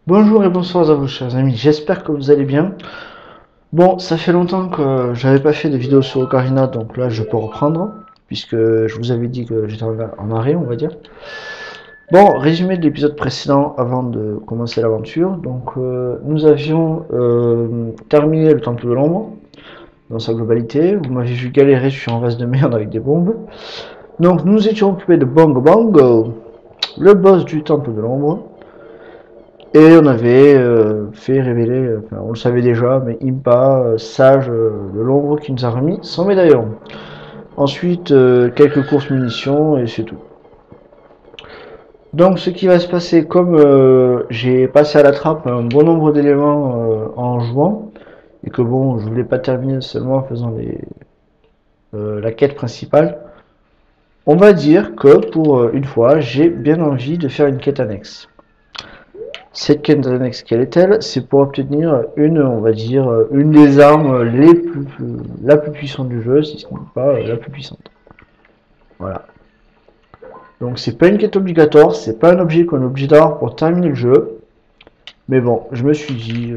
Bonjour et bonsoir à vous chers amis, j'espère que vous allez bien. Bon, ça fait longtemps que j'avais pas fait de vidéo sur Ocarina, donc là je peux reprendre, puisque je vous avais dit que j'étais en arrêt, on va dire. Bon, résumé de l'épisode précédent avant de commencer l'aventure. Donc nous avions terminé le temple de l'ombre dans sa globalité. Vous m'avez vu galérer sur un vase de merde avec des bombes. Donc nous nous étions occupés de Bongo Bongo, le boss du temple de l'ombre. Et on avait fait révéler, enfin on le savait déjà, mais Impa, sage de l'ombre, qui nous a remis son médaillon. Ensuite, quelques courses munitions et c'est tout. Donc ce qui va se passer, comme j'ai passé à la trappe un bon nombre d'éléments en jouant, et que bon, je voulais pas terminer seulement en faisant la quête principale, on va dire que pour une fois, j'ai bien envie de faire une quête annexe. Cette quête annexe, quelle est-elle? C'est pour obtenir une, on va dire, une des armes la plus puissante du jeu, si ce n'est pas la plus puissante. Voilà. Donc c'est pas une quête obligatoire, c'est pas un objet qu'on est obligé d'avoir pour terminer le jeu. Mais bon, je me suis dit,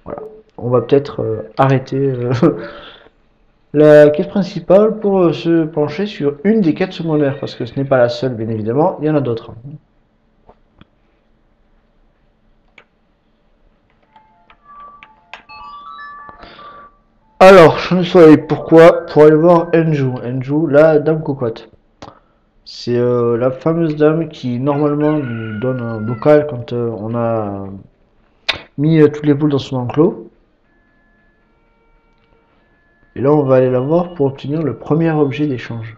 voilà, on va peut-être arrêter la quête principale pour se pencher sur une des quêtes secondaires, parce que ce n'est pas la seule, bien évidemment, il y en a d'autres. Alors, je me suis allé pourquoi? Pour aller voir Enju. Enju, la dame cocotte. C'est la fameuse dame qui normalement nous donne un bocal quand on a mis toutes les boules dans son enclos. Et là on va aller la voir pour obtenir le premier objet d'échange.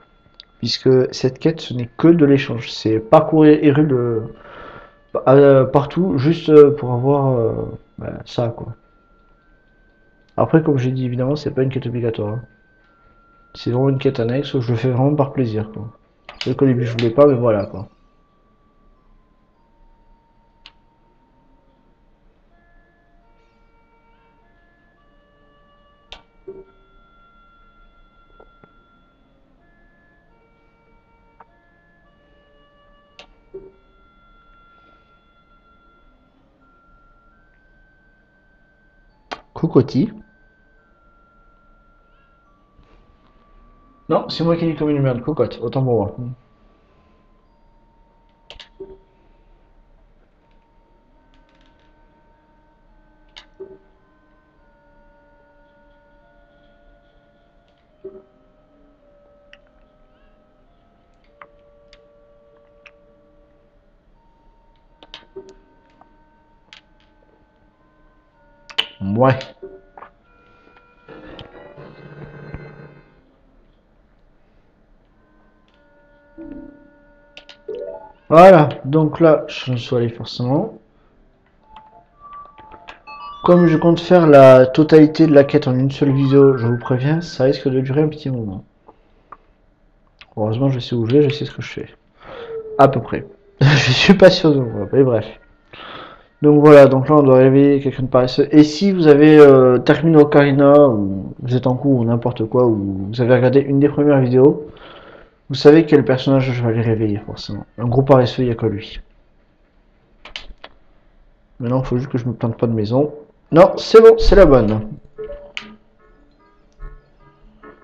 Puisque cette quête ce n'est que de l'échange. C'est parcourir Hyrule partout juste pour avoir ça quoi. Après comme j'ai dit évidemment c'est pas une quête obligatoire, hein. C'est vraiment une quête annexe où je le fais vraiment par plaisir quoi. C'est qu'au début je voulais pas mais voilà quoi. Cocotti. Non, c'est moi qui ai dit comme une merde, cocotte, autant pour moi. Ouais. Voilà, donc là, je suis allé forcément. Comme je compte faire la totalité de la quête en une seule vidéo, je vous préviens, ça risque de durer un petit moment. Heureusement, je sais où je vais, je sais ce que je fais. À peu près. Je suis pas sûr de moi, mais bref. Donc voilà, donc là on doit réveiller quelqu'un de paresseux. Et si vous avez terminé Ocarina, ou vous êtes en cours, ou n'importe quoi, ou vous avez regardé une des premières vidéos, vous savez quel personnage je vais aller réveiller, forcément. Un gros paresseux, il n'y a que lui. Maintenant, il faut juste que je me plante pas de maison. Non, c'est bon, c'est la bonne.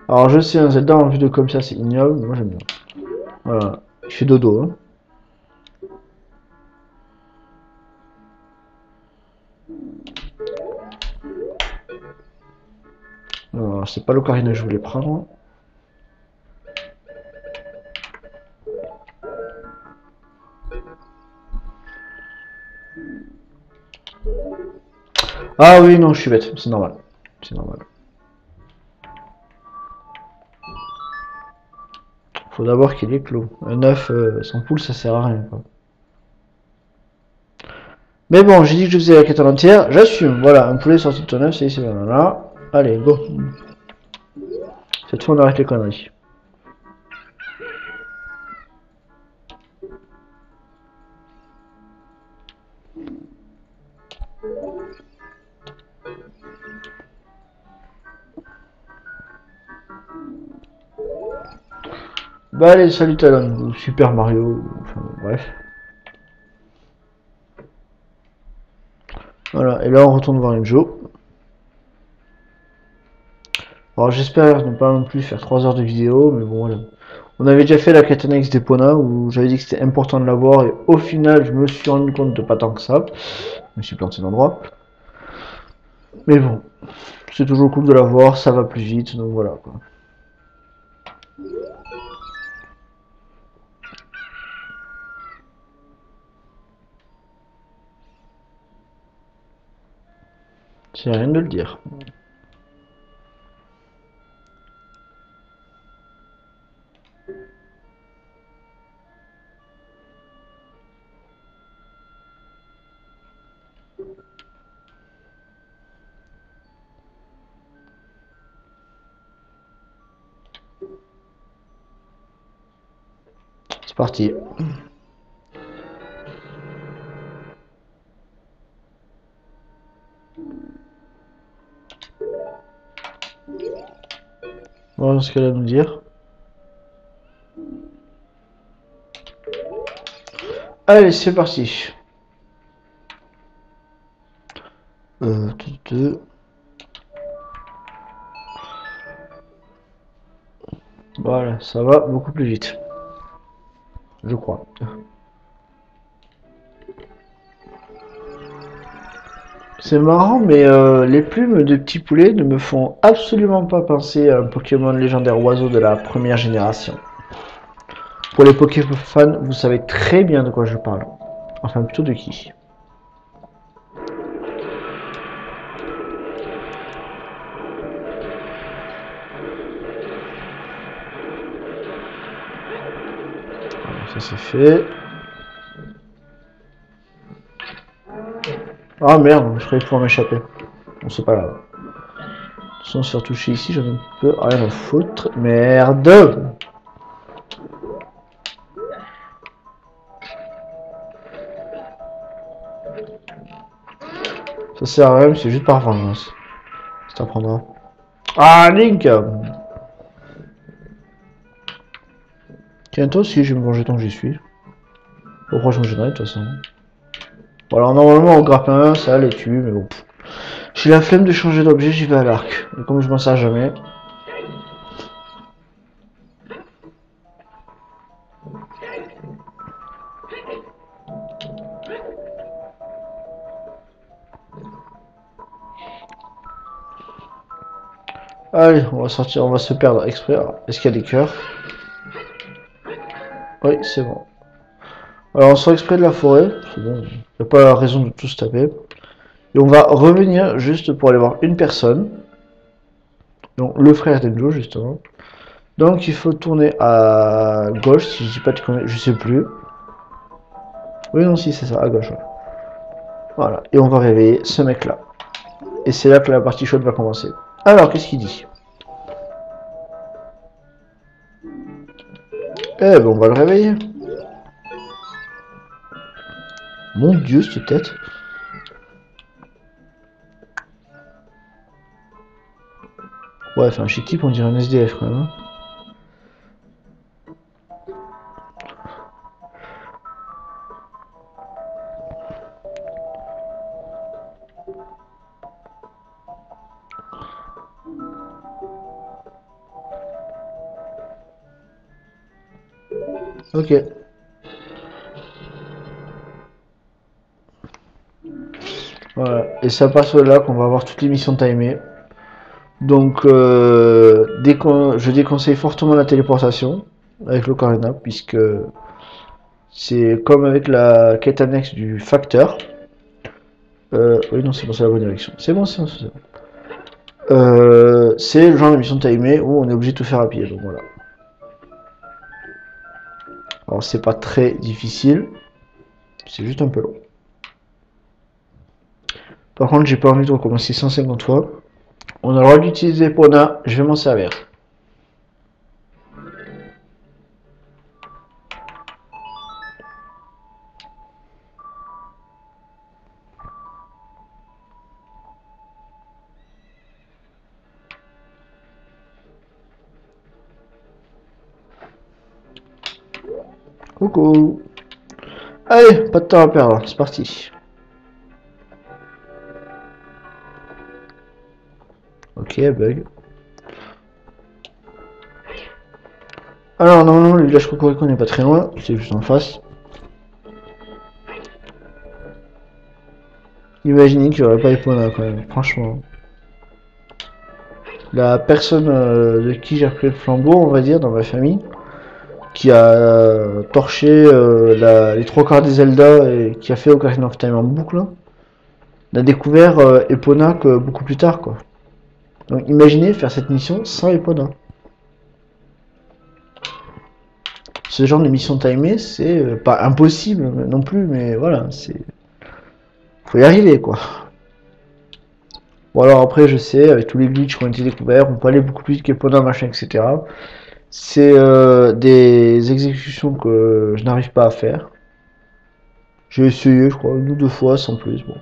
Alors je sais, un Zelda en vue de comme ça, c'est ignoble, mais moi j'aime bien. Voilà, il fait dodo, hein. Alors, c'est pas l'ocarina que je voulais prendre. Ah oui, non, je suis bête, c'est normal. C'est normal. Faut d'abord qu'il ait clos. Un œuf sans poule, ça sert à rien, quoi. Mais bon, j'ai dit que je faisais la quête en entière, j'assume. Voilà, un poulet sorti de ton œuf, c'est là. Allez, go. Cette fois, on arrête les conneries. Bah allez, salut Talon, ou Super Mario, enfin bref. Voilà, et là on retourne voir Enjo. Alors j'espère ne pas non plus faire 3 heures de vidéo, mais bon voilà. On avait déjà fait la quête annexe d'Epona où j'avais dit que c'était important de l'avoir et au final je me suis rendu compte de pas tant que ça. Je me suis planté d'endroit. Mais bon, c'est toujours cool de l'avoir, ça va plus vite, donc voilà quoi. C'est rien de le dire. C'est parti. Voilà ce qu'elle a à nous dire. Allez, c'est parti. Euh, Voilà, ça va beaucoup plus vite. Je crois. C'est marrant, mais les plumes de petits poulets ne me font absolument pas penser à un Pokémon légendaire oiseau de la première génération. Pour les Pokémon fans, vous savez très bien de quoi je parle. Enfin, plutôt de qui. Voilà, ça c'est fait. Ah merde, je croyais pouvoir m'échapper. Bon, c'est pas grave. De toute façon, se faire toucher ici, j'en ai un peu rien à foutre. Merde! Ça sert à rien, c'est juste par vengeance. Ça t'apprendra. Ah, Link! Tiens, toi aussi, je vais me venger tant que j'y suis. Pourquoi je me gênerais de toute façon? Bon, alors normalement, au grappin, ça les tue, mais bon. J'ai la flemme de changer d'objet, j'y vais à l'arc. Et comme je m'en sers jamais. Allez, on va sortir, on va se perdre exprès. Est-ce qu'il y a des cœurs? Oui, c'est bon. Alors on sort exprès de la forêt, c'est bon, il n'y a pas raison de tout se taper. Et on va revenir juste pour aller voir une personne. Donc le frère d'Enjo justement. Donc il faut tourner à gauche, si je dis pas de conneries, je sais plus. Oui non si c'est ça, à gauche. Ouais. Voilà, et on va réveiller ce mec là. Et c'est là que la partie chaude va commencer. Alors qu'est-ce qu'il dit? Eh ben on va le réveiller. Mon dieu cette tête. Ouais, enfin un chic type on dirait un SDF quand même. Hein. Ok. Voilà. Et ça passe là qu'on va avoir toutes les missions timées. Donc, je déconseille fortement la téléportation avec l'Ocarina, puisque c'est comme avec la quête annexe du facteur. Oui, non, c'est bon, c'est la bonne direction. C'est bon, c'est bon. C'est le genre de mission timée où on est obligé de tout faire à pied, donc voilà. Alors, c'est pas très difficile, c'est juste un peu long. Par contre, j'ai pas envie de recommencer 150 fois. On a le droit d'utiliser Pona, je vais m'en servir. Coucou. Allez, pas de temps à perdre, c'est parti. Ok, bug. Alors, normalement, le village Cocorico n'est pas très loin, c'est juste en face. Imaginez qu'il n'y aurait pas Epona quand même, franchement. La personne de qui j'ai repris le flambeau, on va dire, dans ma famille, qui a torché les trois quarts des Zelda et qui a fait Ocarina of Time en boucle, on a découvert Epona que beaucoup plus tard, quoi. Donc imaginez faire cette mission sans Epona. Ce genre de mission timée, c'est pas impossible non plus, mais voilà, c'est faut y arriver, quoi. Bon alors après, je sais, avec tous les glitches qui ont été découverts, on peut aller beaucoup plus vite qu'Epona, machin, etc. C'est des exécutions que je n'arrive pas à faire. J'ai essayé, je crois, une ou deux fois, sans plus. Bon,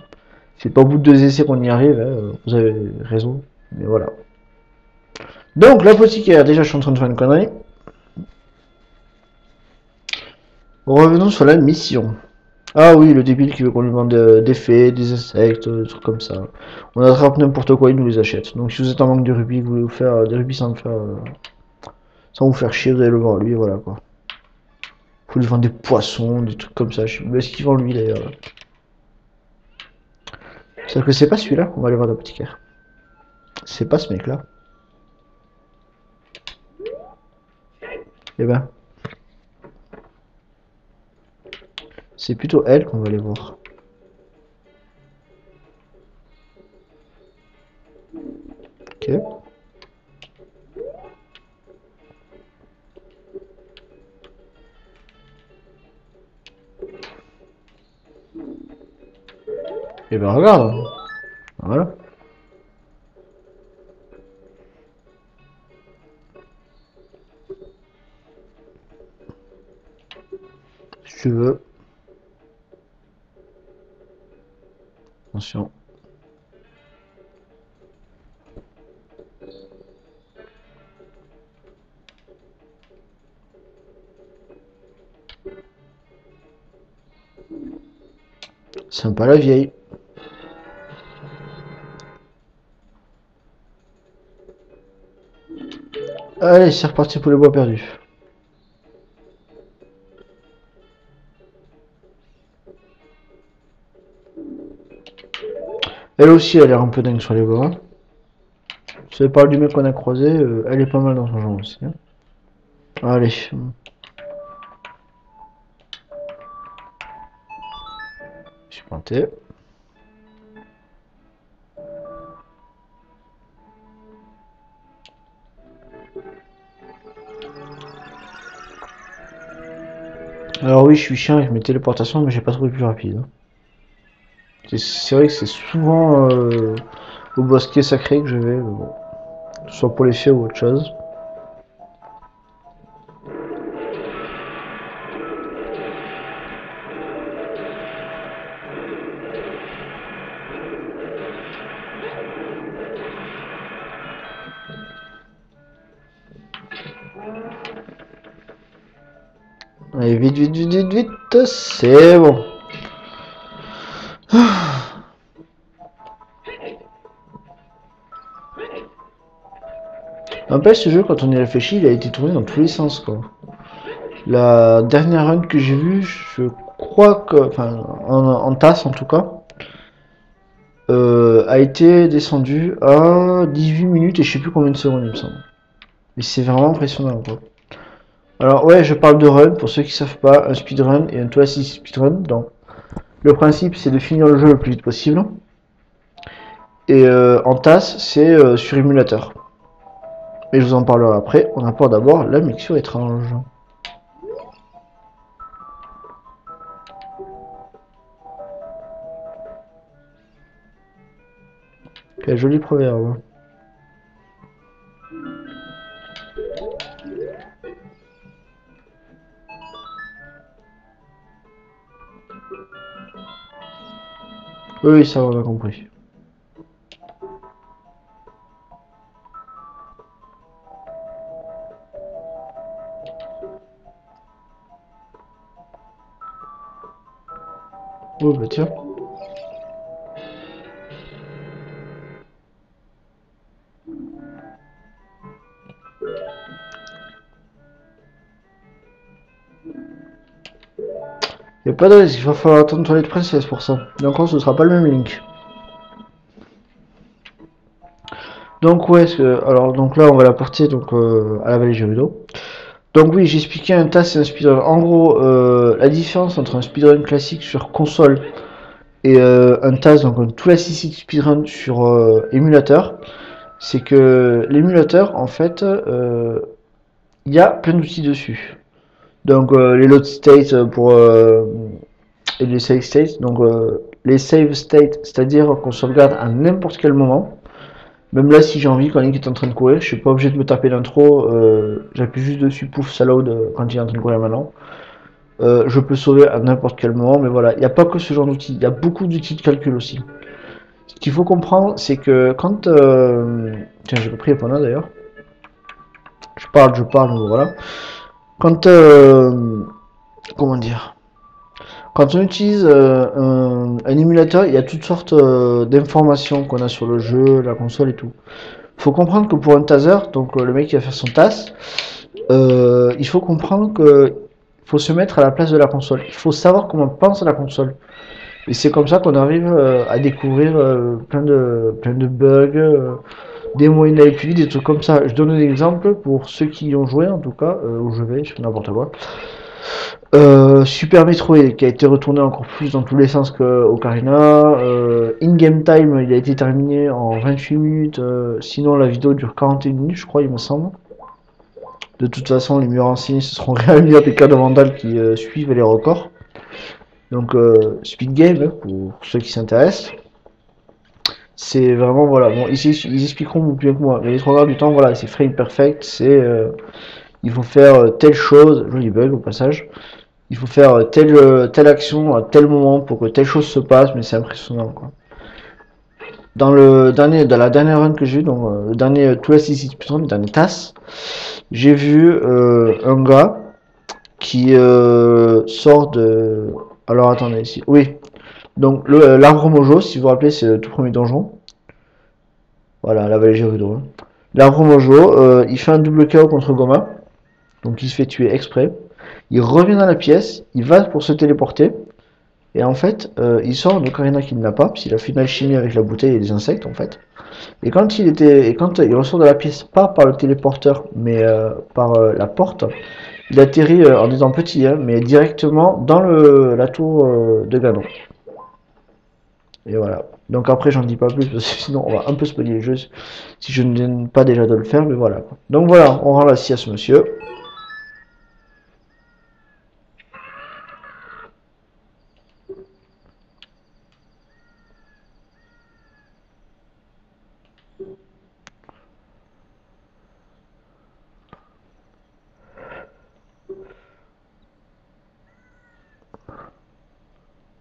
c'est pas au bout de deux essais qu'on y arrive, hein, vous avez raison, mais voilà. Donc, l'apothicaire, déjà, je suis en train de faire une connerie. Revenons sur la mission. Ah oui, le débile qui veut qu'on lui demande des fées, des insectes, des trucs comme ça. On attrape n'importe quoi, il nous les achète. Donc, si vous êtes en manque de rubis, vous voulez vous faire des rubis sans vous faire chier, vous allez le voir lui, et voilà quoi. Faut lui vendre des poissons, des trucs comme ça. Je sais pas ce qu'il vend lui d'ailleurs. C'est-à-dire que c'est pas celui-là, on va aller voir l'apothicaire. C'est pas ce mec-là. Eh ben, c'est plutôt elle qu'on va aller voir. Ok. Eh ben, regarde. Voilà. Si tu veux. Attention. Sympa la vieille. Allez, c'est reparti pour les bois perdus. Elle aussi, elle a l'air un peu dingue sur les bois. Si elle parle du mec qu'on a croisé, elle est pas mal dans son genre aussi, hein. Allez. Je suis planté. Alors oui, je suis chiant avec mes téléportations, mais j'ai pas trouvé plus rapide, hein. C'est vrai que c'est souvent au bosquet sacré que je vais, bon, soit pour les fées ou autre chose. Allez, vite, vite, vite, vite, vite, c'est bon. N'empêche, ce jeu, quand on y réfléchit, il a été tourné dans tous les sens, quoi. La dernière run que j'ai vue, je crois que, enfin, en tasse en tout cas, a été descendue à 18 minutes et je sais plus combien de secondes, il me semble. Mais c'est vraiment impressionnant, quoi. Alors, ouais, je parle de run, pour ceux qui savent pas, un speedrun et un 2 speedrun. Donc, le principe, c'est de finir le jeu le plus vite possible. Et en tasse, c'est sur émulateur. Mais je vous en parlerai après. On apporte d'abord la mixture étrange. Quel joli proverbe. Oui, ça on a compris. Oh bah tiens. a pas de risque, il va falloir attendre Toilette Princesse pour ça. Donc ce sera pas le même link. Donc ouais, alors donc là on va la porter donc à la vallée Gerudo. Donc oui, j'ai expliqué un TAS et un speedrun. En gros, la différence entre un speedrun classique sur console et un TAS, donc un tout classique speedrun sur émulateur, c'est que l'émulateur, en fait, il y a plein d'outils dessus. Donc les load states pour et les save states. Donc les save states, c'est-à-dire qu'on sauvegarde à n'importe quel moment. Même là, si j'ai envie, quand Link est en train de courir, je suis pas obligé de me taper l'intro. J'appuie juste dessus, pouf, ça load quand il est en train de courir maintenant. Je peux sauver à n'importe quel moment, mais voilà, il n'y a pas que ce genre d'outils, il y a beaucoup d'outils de calcul aussi. Ce qu'il faut comprendre, c'est que quand... Tiens, j'ai pas pris Epona d'ailleurs. Je parle, voilà. Quand... Comment dire? Quand on utilise un émulateur, il y a toutes sortes d'informations qu'on a sur le jeu, la console et tout. Faut comprendre que pour un taser, donc le mec qui va faire son TAS, il faut comprendre que faut se mettre à la place de la console. Il faut savoir comment pense la console. Et c'est comme ça qu'on arrive à découvrir plein de bugs, des moyens d'aller plus vite, des trucs comme ça. Je donne un exemple pour ceux qui y ont joué, en tout cas, où je vais, je fais n'importe quoi. Super Metroid qui a été retourné encore plus dans tous les sens que Ocarina. In-game time, il a été terminé en 28 minutes. Sinon, la vidéo dure 41 minutes, je crois, il me semble. De toute façon, les mieux renseignés se seront réunis avec les cas de Vandal qui suivent les records. Donc, Speed Game, hein, pour ceux qui s'intéressent. C'est vraiment, voilà. Bon, ici, ils expliqueront beaucoup mieux que moi. Mais les trois quarts du temps, voilà, c'est frame perfect. C'est. Il faut faire telle chose. Joli bug au passage. Il faut faire telle action à tel moment pour que telle chose se passe, mais c'est impressionnant, quoi. Dans la dernière run que j'ai eu, donc le dernier tout Speedrun, le dernier TAS, j'ai vu un gars qui sort de. Alors attendez ici. Oui. Donc l'arbre Mojo, si vous vous rappelez, c'est le tout premier donjon. Voilà, la vallée Gerudo. Hein. L'arbre Mojo, il fait un double KO contre Goma. Donc il se fait tuer exprès. Il revient dans la pièce, il va pour se téléporter. Et en fait, il sort de Ocarina qu'il n'a pas, puisqu'il a fait une alchimie avec la bouteille et les insectes en fait. Et quand il ressort de la pièce, pas par le téléporteur, mais par la porte, il atterrit en étant petit, hein, mais directement dans la tour de Ganon. Et voilà. Donc après, j'en dis pas plus, parce que sinon on va un peu spoiler le jeu, si je ne viens pas déjà de le faire, mais voilà. Donc voilà, on rend la scie à ce monsieur.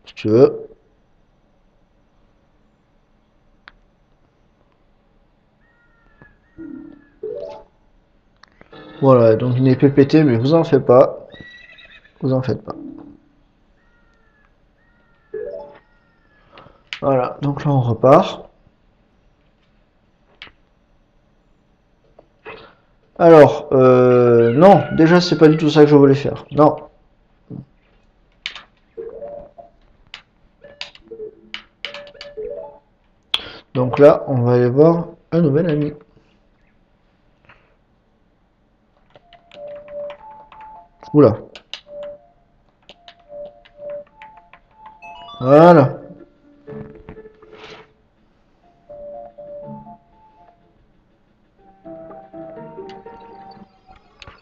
Si tu veux. Voilà, donc une épée pétée, mais vous en faites pas. Vous en faites pas. Voilà, donc là on repart. Alors, non, déjà c'est pas du tout ça que je voulais faire. Non. Donc là, on va aller voir un nouvel ami. Oula. Voilà.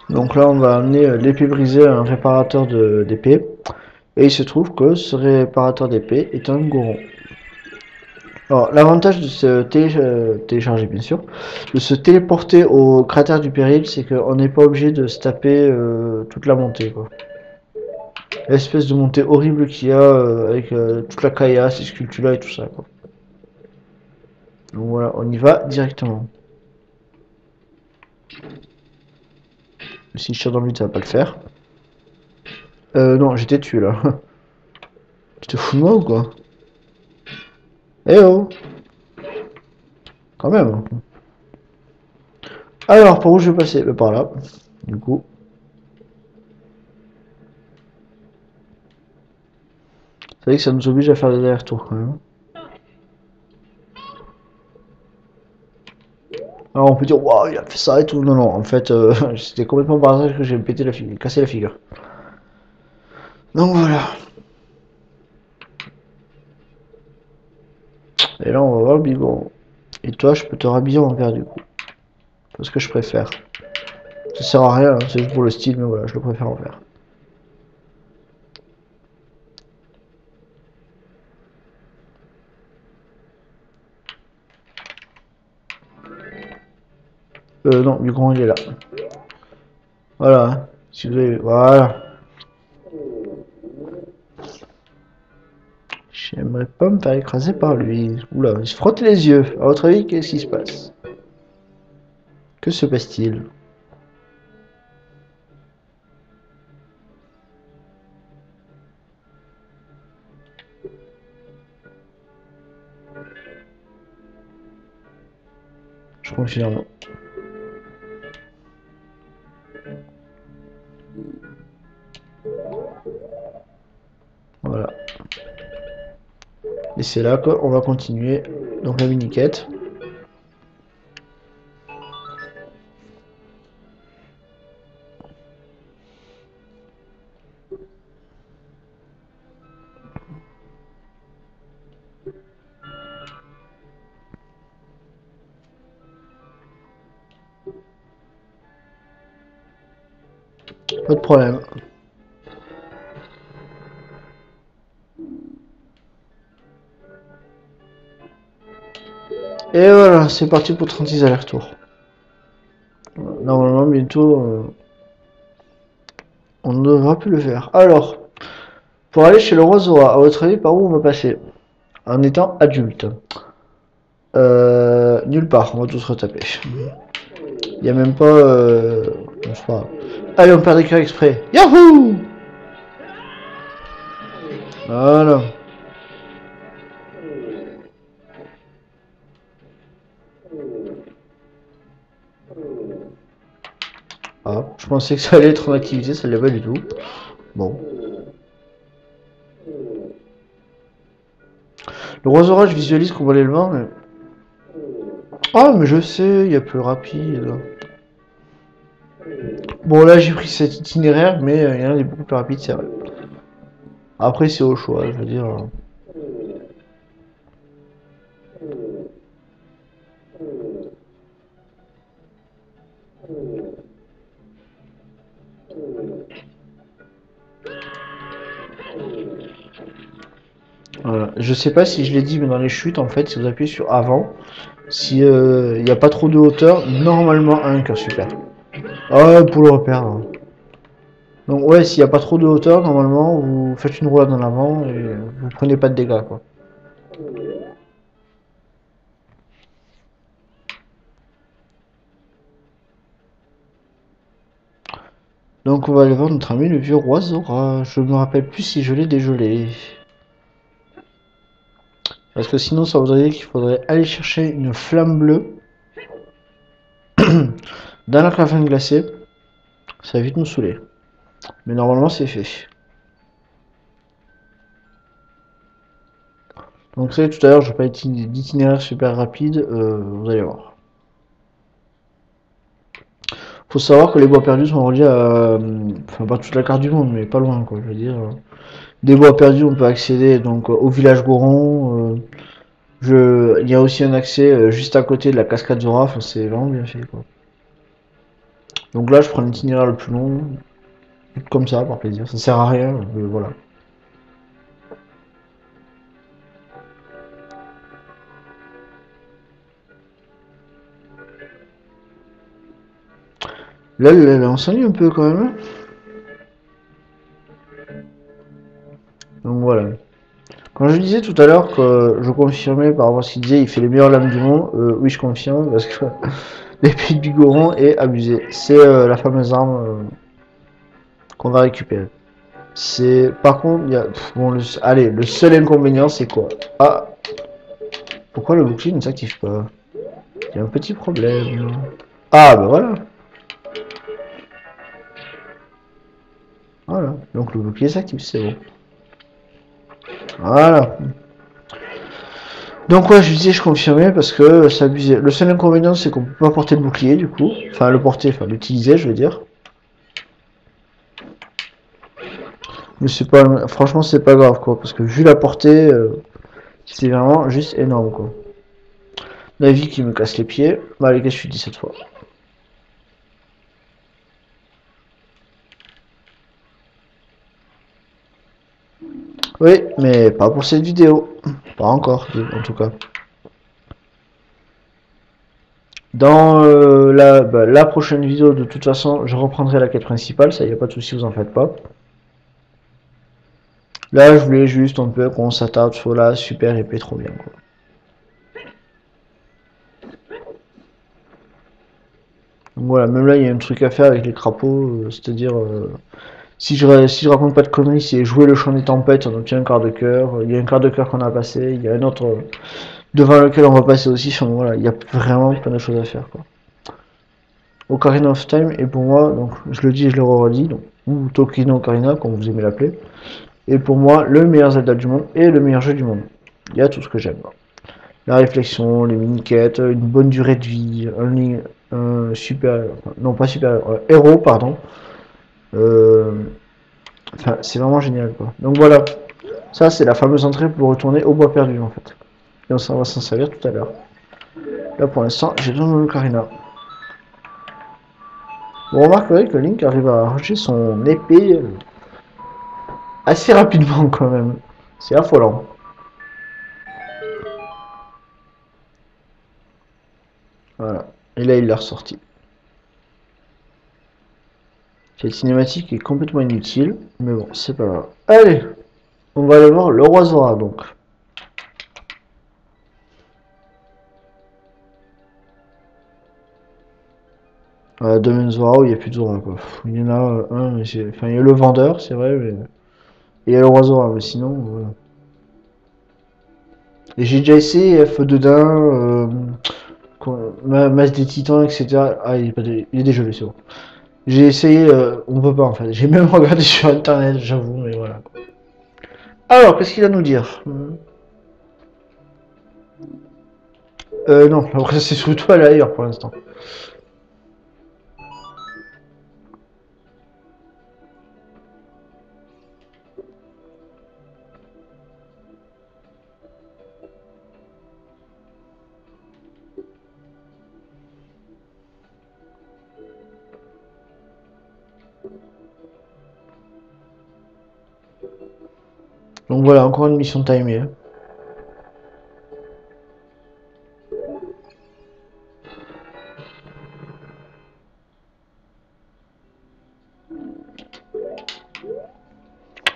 Donc là, on va amener l'épée brisée à un réparateur d'épée. Et il se trouve que ce réparateur d'épée est un goron. Alors, l'avantage de se télécharger, bien sûr, de se téléporter au cratère du péril, c'est qu'on n'est pas obligé de se taper toute la montée, quoi. L'espèce de montée horrible qu'il y a avec toute la caillasse, ces sculptures-là et tout ça, quoi. Donc voilà, on y va directement. Si je tire dans le vide, ça va pas le faire. Non, j'étais tué là. Tu te fous de moi ou quoi? Eh oh! Quand même. Alors, par où je vais passer? Par là. Du coup. C'est vrai que ça nous oblige à faire des allers-retours quand même. Alors on peut dire, waouh, il a fait ça et tout. Non, non, en fait, c'était complètement par hasard que j'ai pété la figure, cassé la figure. Donc voilà. Et là, on va voir le biberon. Et toi, je peux te rhabiller en vert du coup. C'est ce que je préfère. Ça sert à rien, hein, c'est juste pour le style, mais voilà, je le préfère en vert. Non, biberon, il est là. Voilà. Hein. Si vous avez... Voilà. J'aimerais pas me faire écraser par lui. Oula, il se frotte les yeux. À votre avis, qu'est-ce qui se passe? Que se passe-t-il? Je confirme. Voilà. Et c'est là qu'on va continuer. Donc la mini-quête. Pas de problème. Et voilà, c'est parti pour 36 allers-retours. Normalement, bientôt, on ne devra plus le faire. Alors, pour aller chez le roi Zora, à votre avis, par où on va passer? En étant adulte. Nulle part, on va tous retaper. Il n'y a même pas... je sais pas. Allez, on perd des cœurs exprès. Yahoo! Voilà. Ah, je pensais que ça allait être en activité, ça ne l'est pas du tout. Bon. Le roi Zora, je visualise qu'on va aller le voir, mais... Ah, mais je sais, il y a plus rapide. Bon, là, j'ai pris cet itinéraire, mais il y en a des beaucoup plus rapides, c'est vrai. Après, c'est au choix, je veux dire. Voilà. Je sais pas si je l'ai dit, mais dans les chutes, en fait, si vous appuyez sur avant, si il n'y a pas trop de hauteur, normalement, un cœur super. Ah, pour le repère. Hein. Donc, ouais, s'il n'y a pas trop de hauteur, normalement, vous faites une roulade en avant et vous prenez pas de dégâts, quoi. Donc, on va aller voir notre ami le vieux roi Zora. Je me rappelle plus si je l'ai dégelé. Parce que sinon, ça voudrait dire qu'il faudrait aller chercher une flamme bleue dans la caverne glacée. Ça va vite nous saouler. Mais normalement, c'est fait. Donc, ça, tout à l'heure, je parlais d'itinéraire super rapide. Vous allez voir. Faut savoir que les bois perdus sont reliés à. Enfin, pas toute la carte du monde, mais pas loin, quoi. Je veux dire. Des bois perdus, on peut accéder donc au village Goron. Il y a aussi un accès juste à côté de la cascade Zora. Enfin, c'est vraiment bien fait, quoi. Donc là, je prends l'itinéraire le plus long. Comme ça, par plaisir. Ça sert à rien, voilà. Là, on s'ennuie un peu quand même. Hein. Donc voilà. Quand je disais tout à l'heure que je confirmais par rapport à ce qu'il disait, il fait les meilleures lames du monde, oui, je confirme, parce que l'épée de Bigoron est abusée. C'est la fameuse arme qu'on va récupérer. C'est par contre, il y a bon, allez, le seul inconvénient, c'est quoi? Ah, pourquoi le bouclier ne s'active pas? Il y a un petit problème. Ah, bah voilà. Voilà. Donc le bouclier s'active, c'est bon. Voilà. Donc ouais, je disais, je confirmais parce que ça abusait. Le seul inconvénient, c'est qu'on peut pas porter le bouclier du coup. Enfin, le porter, enfin l'utiliser, je veux dire. Mais c'est pas, franchement, c'est pas grave quoi, parce que vu la portée, c'est vraiment juste énorme quoi. La vie qui me casse les pieds. Bah les gars, je suis dit cette fois. Oui, mais pas pour cette vidéo. Pas encore, en tout cas. Dans la prochaine vidéo, de toute façon, je reprendrai la quête principale, ça y a pas de souci, vous en faites pas. Là, je voulais juste un peu qu'on s'attarde sur la super épée trop bien, quoi. Donc voilà, même là, il y a un truc à faire avec les crapauds, c'est-à-dire, si je raconte pas de conneries, c'est jouer le chant des tempêtes, on obtient un quart de cœur, il y a un quart de cœur qu'on a passé, il y a un autre devant lequel on va passer aussi, enfin voilà, il y a vraiment plein de choses à faire, quoi. Ocarina of Time est pour moi, donc je le dis et je le redis, donc, ou Tokino Ocarina, comme vous aimez l'appeler, est pour moi le meilleur Zelda du monde et le meilleur jeu du monde. Il y a tout ce que j'aime. La réflexion, les mini-quêtes, une bonne durée de vie, un super, non pas super, héros, pardon. Euh, Enfin, c'est vraiment génial, quoi. Donc voilà, ça c'est la fameuse entrée pour retourner au bois perdu, en fait. Et on va s'en servir tout à l'heure. Là, pour l'instant, j'ai besoin de l'ocarina. Vous remarquerez que Link arrive à arracher son épée assez rapidement, quand même. C'est affolant. Voilà. Et là, il l'a ressorti. Cette cinématique est complètement inutile, mais bon, c'est pas grave. Allez, on va aller voir le roi Zora, donc. Domaine Zora, où il n'y a plus de Zora, quoi. Il y en a un, mais enfin, il y a le vendeur, c'est vrai, mais... Et il y a le roi Zora, mais sinon, voilà. Et j'ai déjà essayé F dedans, Masse des Titans, etc. Ah, il est dégelé, c'est bon. J'ai essayé, on peut pas en fait. J'ai même regardé sur internet, j'avoue, mais voilà. Alors, qu'est-ce qu'il a à nous dire? Non, après c'est surtout à l'ailleurs pour l'instant. Donc voilà, encore une mission timée, hein.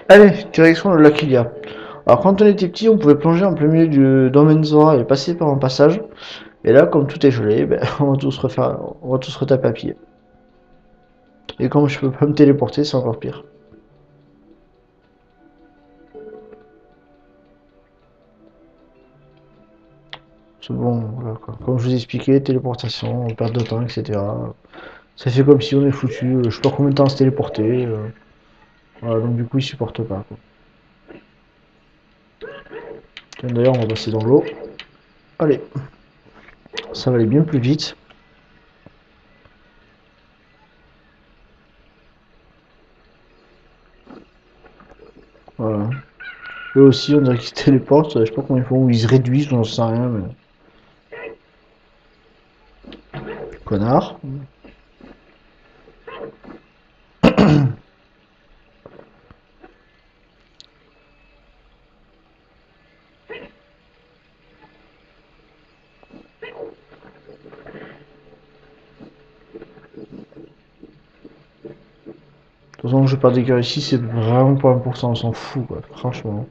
Allez, direction le lac Ilia. Alors quand on était petit, on pouvait plonger en plein milieu du domaine Zora et passer par un passage. Et là, comme tout est gelé, ben, on va tous refaire, on va tous retaper à pied. Et comme je peux pas me téléporter, c'est encore pire. C'est bon, voilà quoi. Comme je vous ai expliqué, téléportation, perte de temps, etc. Ça fait comme si on est foutu, je sais pas combien de temps à se téléporter. Voilà, donc du coup, il supporte pas, quoi. Tiens, d'ailleurs, on va passer dans l'eau. Allez, ça va aller bien plus vite. Voilà. Eux aussi, on dirait qu'ils se téléportent. Je sais pas combien ils font, ou ils se réduisent, j'en sais rien, mais... Connard. De toute façon, que je perds des cœurs ici, c'est vraiment pas important, on s'en fout, quoi, franchement.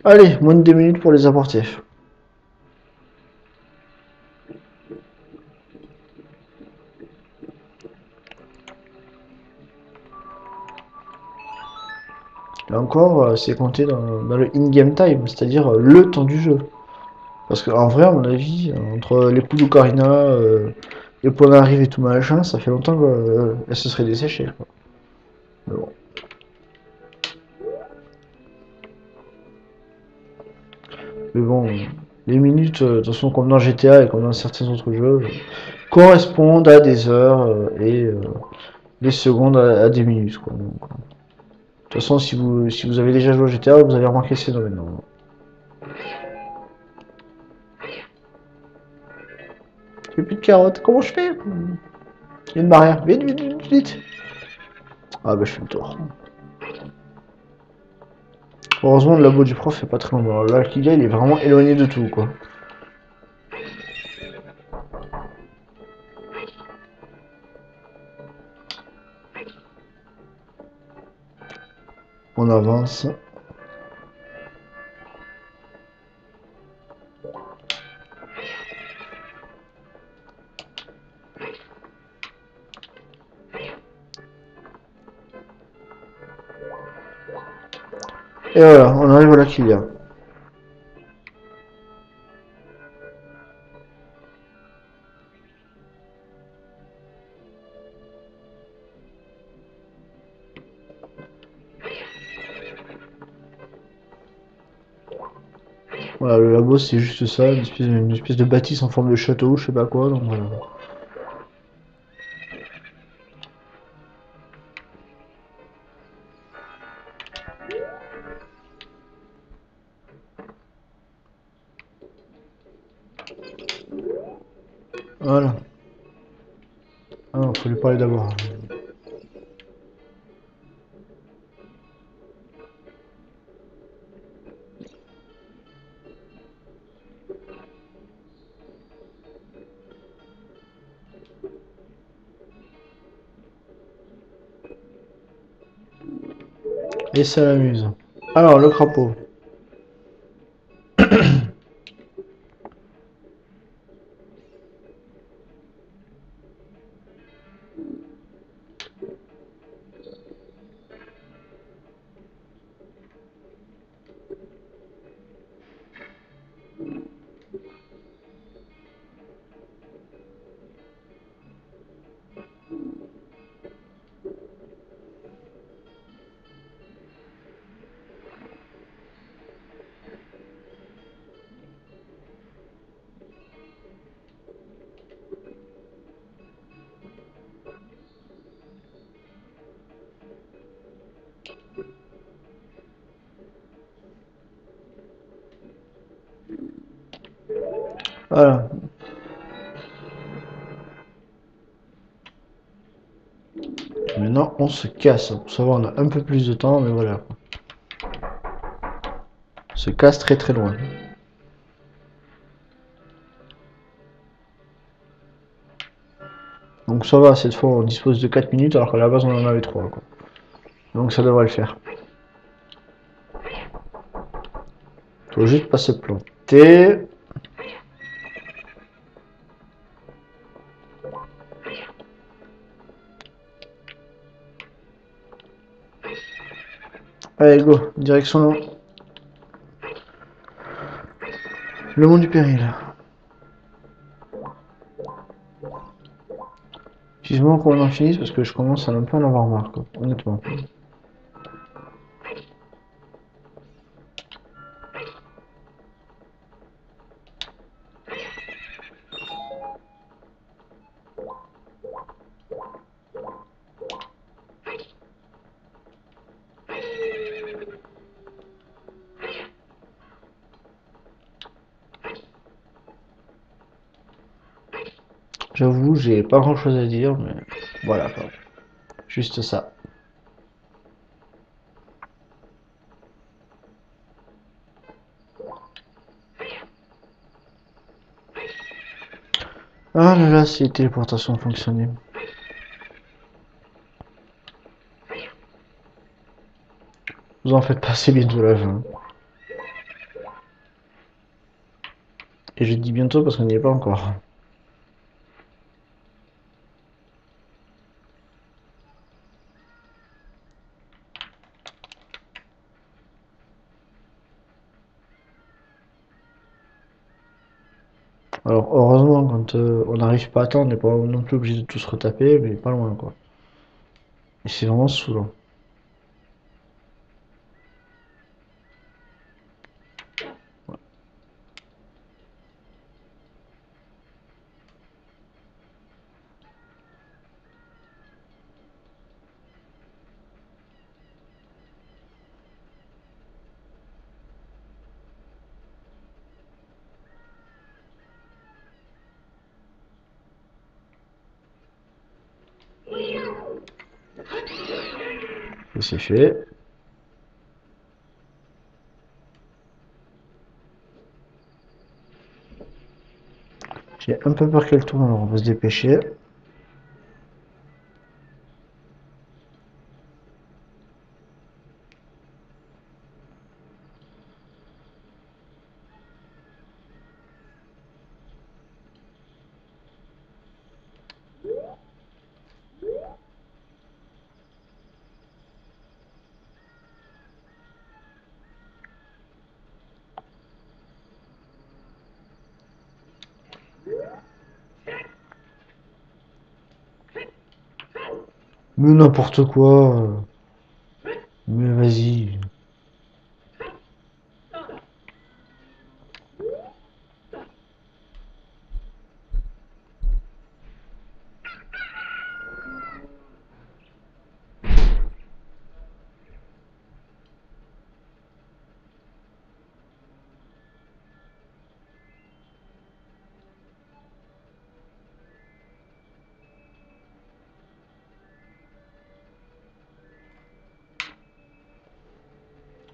Allez, moins de 2 minutes pour les apporter. Là encore, c'est compté dans le in-game time, c'est-à-dire le temps du jeu. Parce qu'en vrai, à mon avis, entre les coups d'Ocarina, les points d'arrivée et tout machin, ça fait longtemps qu'elle se serait desséchée, quoi. Mais bon. Mais bon, les minutes, de toute façon, comme dans GTA et comme dans certains autres jeux, correspondent à des heures et les secondes à des minutes, quoi. Donc, de toute façon, si vous avez déjà joué à GTA, vous avez remarqué ces phénomène. J'ai plus de carottes, comment je fais? Il y a une barrière, vite, vite, vite, vite. Ah bah je fais le tour. Heureusement, le labo du prof est pas très loin. Là, le Kiga, il est vraiment éloigné de tout, quoi. On avance. Et voilà, on arrive à la Kiga. Voilà, le labo, c'est juste ça, une espèce de bâtisse en forme de château, je sais pas quoi, donc voilà. Voilà. Ah non, faut lui parler d'abord. Et ça l'amuse. Alors, le crapaud. Voilà. Maintenant, on se casse. Pour savoir, on a un peu plus de temps, mais voilà. On se casse très très loin. Donc ça va, cette fois, on dispose de 4 minutes, alors qu'à la base, on en avait 3, quoi. Donc ça devrait le faire. Faut juste pas se planter. Allez, go. Direction le mont du péril. Vivement qu'on en finisse parce que je commence à un peu en avoir marre, quoi, honnêtement. J'avoue, j'ai pas grand chose à dire, mais voilà, quoi. Juste ça. Ah là là, si les téléportations fonctionnaient. Vous en faites pas, c'est bientôt la fin. Et je dis bientôt parce qu'on n'y est pas encore. Alors, heureusement, quand on n'arrive pas à temps, on n'est pas non plus obligé de tous retaper, mais pas loin, quoi. Et c'est vraiment saoulant. Et c'est fait. J'ai un peu peur qu'elle tourne, alors on va se dépêcher. Mais n'importe quoi. Mais vas-y.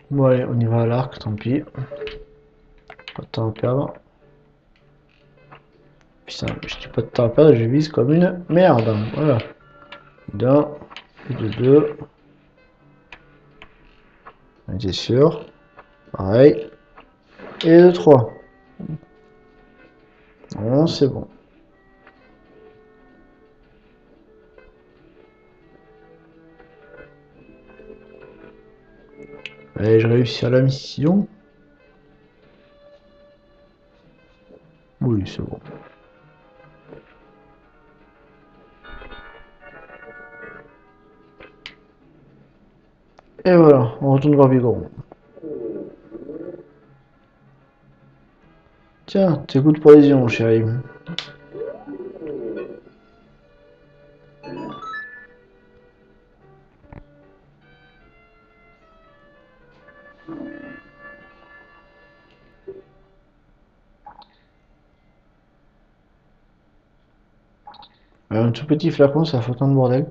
Bon allez, on y va à l'arc, tant pis. Pas de temps à perdre. Putain, je dis pas de temps à perdre, je vise comme une merde. Voilà. D'un, et de deux. On était sûr. Pareil. Et de trois. Non, c'est bon. Allez, je réussis à la mission. Oui, c'est bon. Et voilà, on retourne voir Bigoron. Tiens, t'écoutes pour les yeux, mon chéri. Un tout petit flacon, ça fait autant de bordel.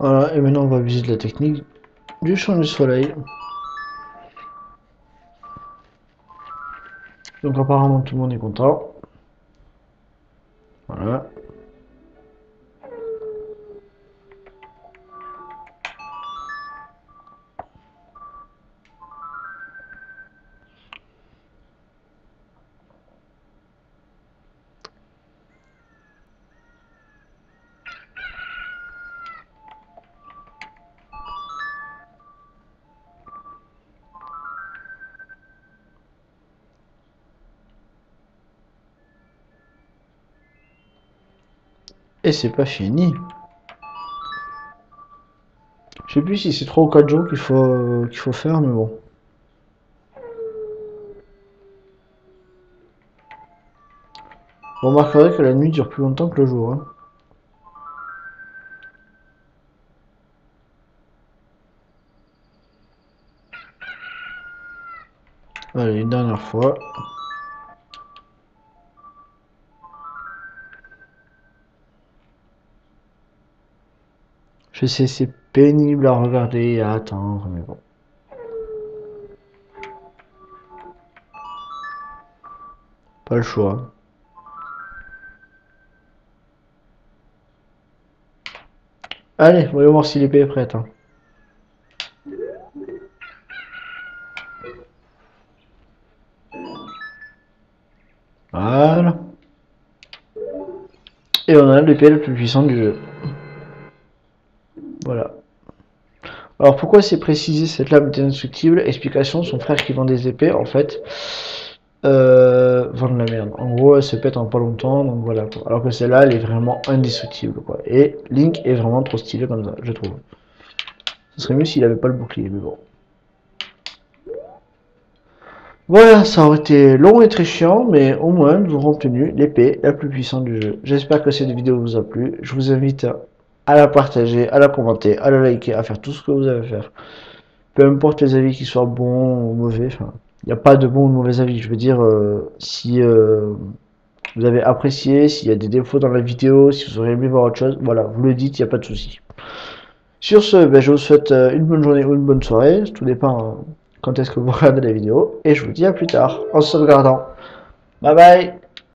Voilà, et maintenant on va visiter la technique du champ du soleil. Donc apparemment tout le monde est content. Voilà. Et c'est pas fini. Je sais plus si c'est 3 ou 4 jours qu'il faut faire, mais bon. Vous remarquerez que la nuit dure plus longtemps que le jour. Hein. Allez, une dernière fois. Je sais, c'est pénible à regarder et à attendre, mais bon. Pas le choix. Allez, voyons voir si l'épée est prête. Hein. Voilà. Et on a l'épée la plus puissante du jeu. Voilà. Alors pourquoi c'est précisé cette lame est indestructible? Explication, son frère qui vend des épées, en fait, vend de la merde. En gros, elle se pète en pas longtemps, donc voilà quoi. Alors que celle-là, elle est vraiment indestructible quoi. Et Link est vraiment trop stylé comme ça, je trouve. Ce serait mieux s'il avait pas le bouclier, mais bon. Voilà, ça aurait été long et très chiant, mais au moins nous aurons obtenu l'épée la plus puissante du jeu. J'espère que cette vidéo vous a plu. Je vous invite à la partager, à la commenter, à la liker, à faire tout ce que vous avez à faire. Peu importe les avis qui soient bons ou mauvais, enfin, il n'y a pas de bons ou de mauvais avis. Je veux dire, si vous avez apprécié, s'il y a des défauts dans la vidéo, si vous auriez aimé voir autre chose, voilà, vous le dites, il n'y a pas de souci. Sur ce, ben, je vous souhaite une bonne journée ou une bonne soirée, tout dépend quand est-ce que vous regardez la vidéo, et je vous dis à plus tard, en sauvegardant. Bye bye!